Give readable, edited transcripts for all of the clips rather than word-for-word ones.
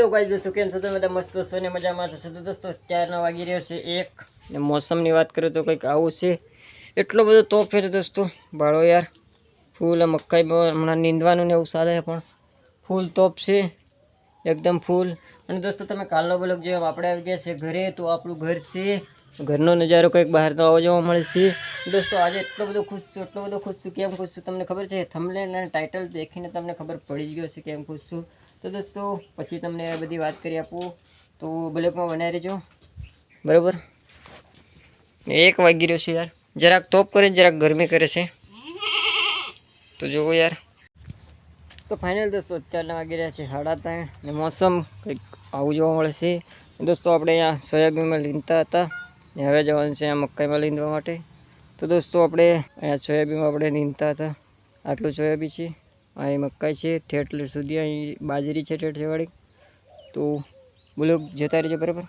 Hello guys દોસ્તો, કેમ છો તમે? બધા મસ્ત છો ને મજામાં છો તો દોસ્તો અત્યારના વાગી રહ્યો છે 1 ને મોસમની વાત કરું તો કંઈક આવું છે. એટલો બધો તોપ છે દોસ્તો, ભાળો યાર. ફૂલ મકાઈમાં હમણાં નીંદવાનું ને એવું ચાલે પણ ફૂલ તોપ છે એકદમ ફૂલ. અને દોસ્તો તમે કાલનો બ્લોગ જેમ આપણે આવી ગયા છે ઘરે, તો આપણું ઘર છે, ઘરનો નજારો કંઈક બહારનો આવો જોવા મળે છે દોસ્તો. આજે એટલો બધો ખુશ છું. કેમ ખુશ છું તમને ખબર છે? થંબનેલ અને ટાઇટલ દેખીને તમને ખબર પડી જ ગયો છે કેમ ખુશ છું. તો દોસ્તો પછી તમને બધી વાત કરી આપું, તો બ્લોગમાં બનાવી રહેજો બરાબર. 1 વાગી રહ્યો છે યાર, જરાક તોપ કરે જરાક ગરમી કરે છે તો જુઓ યાર. તો ફાઇનલ દોસ્તો અત્યારના વાગી રહ્યા છે 3:30 ને મોસમ કંઈક આવું જોવા મળે છે દોસ્તો. આપણે અહીંયા સોયાબીનમાં લીંદતા હતા ને હવે જવાનું છે અહીંયા મકાઈમાં લીંદવા માટે. તો દોસ્તો આપણે અહીંયા સોયાબીનમાં આપણે નીંદતા હતા. આટલું સોયાબીન છે, અહીં મકાઈ છે, ઠેઠ સુધી અહીં બાજરી છે ઠેઠ વાળી. તો બોલો જતા રહેજો બરાબર.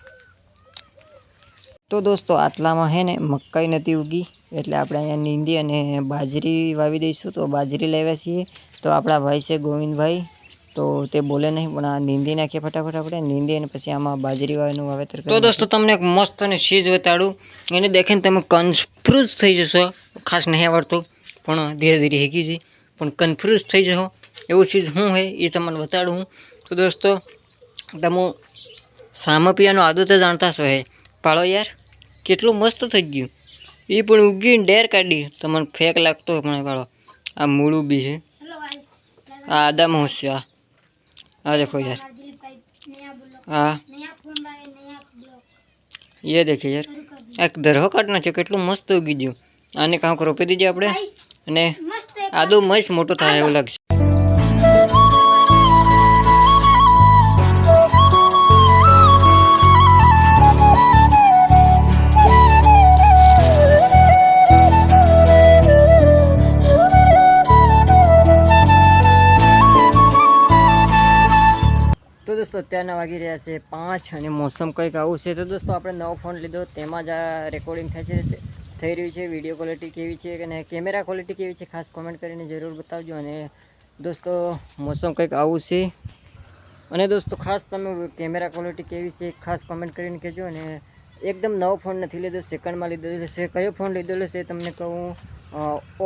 તો દોસ્તો આટલામાં હે ને મકાઈ નથી ઉગી એટલે આપણે અહીંયા નીંદી અને બાજરી વાવી દઈશું. તો બાજરી લાવ્યા છીએ. તો આપણા ભાઈ છે ગોવિંદભાઈ, તો તે બોલે નહીં પણ આ નીંદી નાખીએ ફટાફટ. આપણે નીંદી અને પછી આમાં બાજરી વાવીનું વાવેતર કરીએ. તો દોસ્તો તમને એક મસ્ત અને ચીજ બતાડું, એને દેખીને તમે કન્ફ્યુઝ થઈ જશો. ખાસ નહીં આવડતું પણ ધીરે ધીરે શીખી જઈ, પણ કન્ફ્યુઝ થઈ જશો એવું ચીજ શું હોય એ તમને બતાડું હું. તો દોસ્તો તમે સામપિયાનો આદુ તો જાણતા છો હે, પાળો યાર કેટલું મસ્ત થઈ ગયું. એ પણ ઉગીને ડેર કાઢી, તમને ફેક લાગતો હોય પણ પાળો આ મૂળું બી છે. આ આદામાં છે, આ દેખો યાર, હા ये देखिए यार, एक दरहो काटना છે કેટલું મસ્ત ઉગી ગયું. આને કાંક રોપી દીધી આપણે અને આદુ મસ્ત મોટો થાય એવું લાગશે. તો દોસ્તો અત્યારના વાગી રહ્યા છે 5 અને મોસમ કંઈક આવું છે. તો દોસ્તો આપણે નવો ફોન લીધો, તેમાં જ આ રેકોર્ડિંગ થઈ રહ્યું છે. વિડીયો ક્વોલિટી કેવી છે અને કેમેરા ક્વોલિટી કેવી છે ખાસ કોમેન્ટ કરીને જરૂર બતાવજો. અને દોસ્તો મોસમ કંઈક આવું છે. અને દોસ્તો ખાસ તમે કેમેરા ક્વોલિટી કેવી છે ખાસ કોમેન્ટ કરીને કહેજો. અને એકદમ નવો ફોન નથી લીધો, સેકન્ડમાં લીધેલો છે. કયો ફોન લીધેલો છે તમને કહું,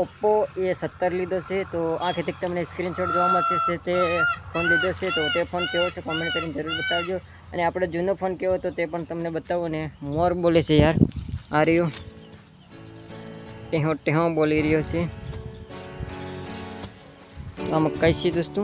ઓપ્પો A17 લીધો છે. તો આ ખેતી તમને સ્ક્રીનશોટ જોવા મળશે છે તે ફોન લીધો છે. તો તે ફોન કેવો છે કોમેન્ટ કરીને જરૂર બતાવજો. અને આપણે જૂનો ફોન કેવો હતો તે પણ તમને બતાવો. ને મોર બોલે છે યાર, આ રહ્યો ટેહો બોલી રહ્યો છે. આ મકાઈ છે દોસ્તો.